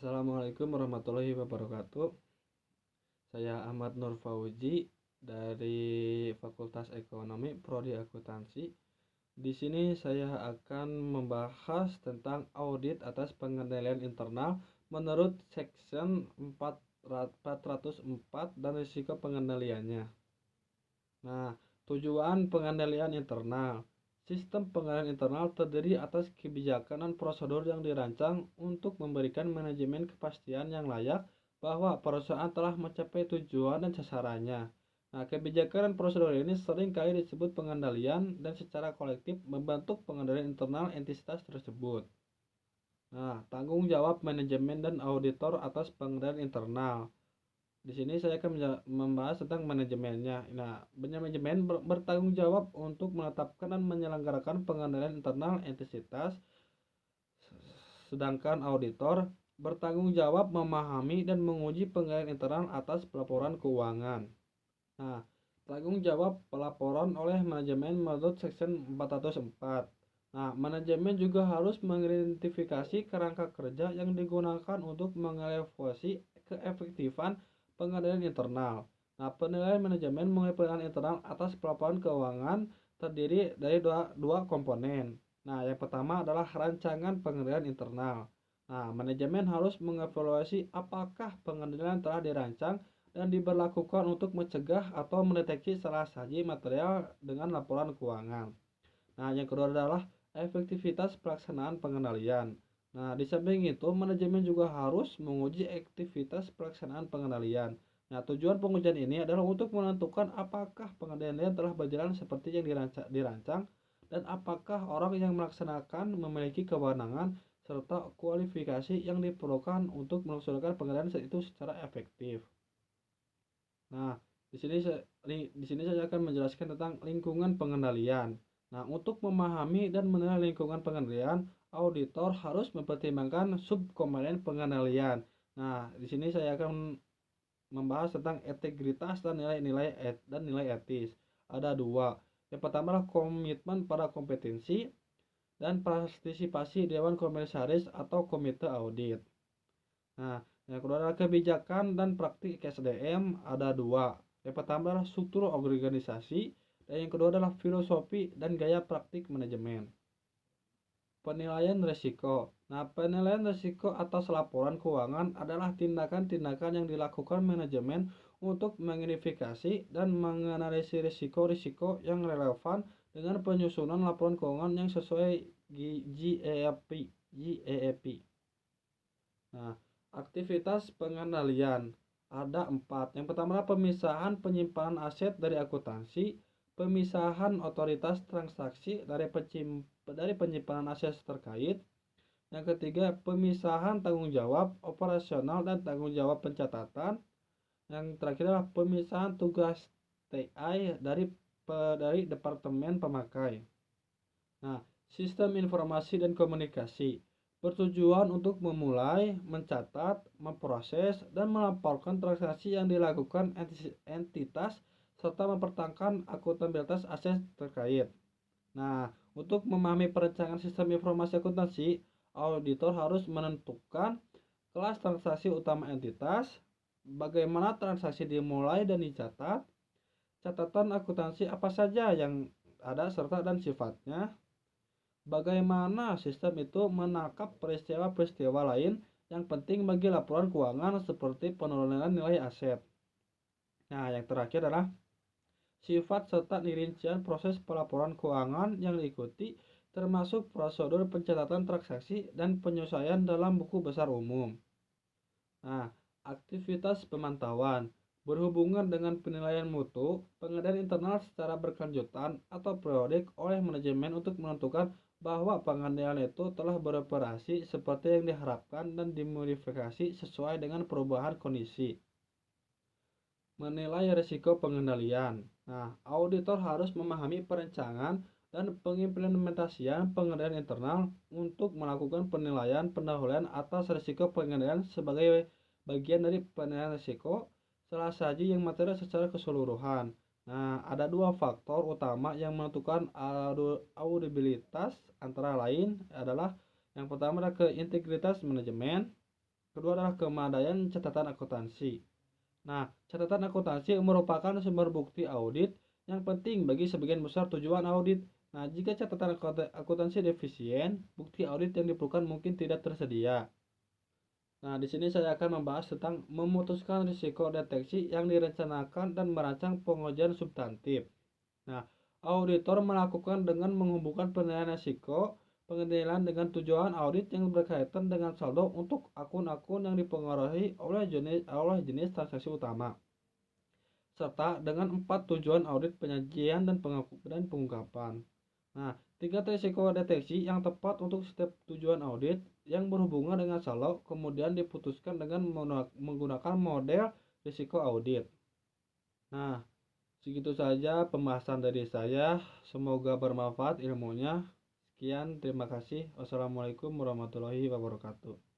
Assalamualaikum warahmatullahi wabarakatuh. Saya Ahmad Nur Fauzi dari Fakultas Ekonomi Prodi Akuntansi. Di sini saya akan membahas tentang audit atas pengendalian internal menurut Section 404 dan risiko pengendaliannya. Nah, tujuan pengendalian internal. Sistem pengendalian internal terdiri atas kebijakan dan prosedur yang dirancang untuk memberikan manajemen kepastian yang layak bahwa perusahaan telah mencapai tujuan dan sasarannya. Nah, kebijakan dan prosedur ini sering kali disebut pengendalian dan secara kolektif membentuk pengendalian internal entitas tersebut. Nah, tanggung jawab manajemen dan auditor atas pengendalian internal. Di sini saya akan membahas tentang manajemennya. Nah, manajemen bertanggung jawab untuk menetapkan dan menyelenggarakan pengendalian internal entitas, sedangkan auditor bertanggung jawab memahami dan menguji pengendalian internal atas pelaporan keuangan. Nah, tanggung jawab pelaporan oleh manajemen menurut Section 404. Nah, manajemen juga harus mengidentifikasi kerangka kerja yang digunakan untuk mengevaluasi keefektifan pengendalian internal. Nah, penilaian manajemen mengenai pengendalian internal atas pelaporan keuangan terdiri dari dua komponen. Nah, yang pertama adalah rancangan pengendalian internal. Nah, manajemen harus mengevaluasi apakah pengendalian telah dirancang dan diberlakukan untuk mencegah atau mendeteksi salah saji material dengan laporan keuangan. Nah, yang kedua adalah efektivitas pelaksanaan pengendalian. Nah, di samping itu, manajemen juga harus menguji aktivitas pelaksanaan pengendalian. Nah, tujuan pengujian ini adalah untuk menentukan apakah pengendalian telah berjalan seperti yang dirancang dan apakah orang yang melaksanakan memiliki kewenangan serta kualifikasi yang diperlukan untuk melaksanakan pengendalian itu secara efektif. Nah, di sini saya akan menjelaskan tentang lingkungan pengendalian. Nah, untuk memahami dan menilai lingkungan pengendalian, auditor harus mempertimbangkan subkomponen pengendalian. Nah, di sini saya akan membahas tentang integritas dan nilai etis. Ada dua. Yang pertama adalah komitmen pada kompetensi dan partisipasi Dewan Komisaris atau Komite Audit. Nah, yang kedua adalah kebijakan dan praktik SDM, ada dua. Yang pertama adalah struktur organisasi, dan yang kedua adalah filosofi dan gaya praktik manajemen. Penilaian risiko. Nah, penilaian risiko atas laporan keuangan adalah tindakan-tindakan yang dilakukan manajemen untuk mengidentifikasi dan menganalisis risiko-risiko yang relevan dengan penyusunan laporan keuangan yang sesuai GAAP. Nah, aktivitas pengendalian ada 4. Yang pertama adalah pemisahan penyimpanan aset dari akuntansi, pemisahan otoritas transaksi dari penyimpanan aset terkait. Yang ketiga, pemisahan tanggung jawab operasional dan tanggung jawab pencatatan. Yang terakhir adalah pemisahan tugas TI dari departemen pemakai. Nah, sistem informasi dan komunikasi bertujuan untuk memulai, mencatat, memproses, dan melaporkan transaksi yang dilakukan entitas serta mempertahankan akuntabilitas aset terkait. Nah, untuk memahami perencanaan sistem informasi akuntansi, auditor harus menentukan kelas transaksi utama entitas, bagaimana transaksi dimulai dan dicatat, catatan akuntansi apa saja yang ada serta dan sifatnya, bagaimana sistem itu menangkap peristiwa-peristiwa lain yang penting bagi laporan keuangan seperti penurunan nilai aset. Nah, yang terakhir adalah sifat serta rincian proses pelaporan keuangan yang diikuti termasuk prosedur pencatatan transaksi dan penyesuaian dalam buku besar umum. Nah, aktivitas pemantauan berhubungan dengan penilaian mutu, pengendalian internal secara berkelanjutan atau periodik oleh manajemen untuk menentukan bahwa pengendalian itu telah beroperasi seperti yang diharapkan dan dimodifikasi sesuai dengan perubahan kondisi. Menilai risiko pengendalian. Nah, auditor harus memahami perencanaan dan pengimplementasian pengendalian internal untuk melakukan penilaian pendahuluan atas risiko pengendalian sebagai bagian dari penilaian risiko salah saji yang material secara keseluruhan. Nah, ada dua faktor utama yang menentukan audibilitas, antara lain adalah yang pertama adalah keintegritas manajemen, Kedua adalah kemadaian catatan akuntansi. Nah, catatan akuntansi merupakan sumber bukti audit yang penting bagi sebagian besar tujuan audit. Nah, jika catatan akuntansi defisien, bukti audit yang diperlukan mungkin tidak tersedia. Nah, di sini saya akan membahas tentang memutuskan risiko deteksi yang direncanakan dan merancang pengujian substantif. Nah, auditor melakukan dengan menghubungkan penilaian risiko, pengendalian dengan tujuan audit yang berkaitan dengan saldo untuk akun-akun yang dipengaruhi oleh jenis transaksi utama, serta dengan 4 tujuan audit penyajian dan pengungkapan. Nah, tingkat risiko deteksi yang tepat untuk setiap tujuan audit yang berhubungan dengan saldo kemudian diputuskan dengan menggunakan model risiko audit. Nah, segitu saja pembahasan dari saya. Semoga bermanfaat ilmunya. Sekian, terima kasih. Wassalamualaikum warahmatullahi wabarakatuh.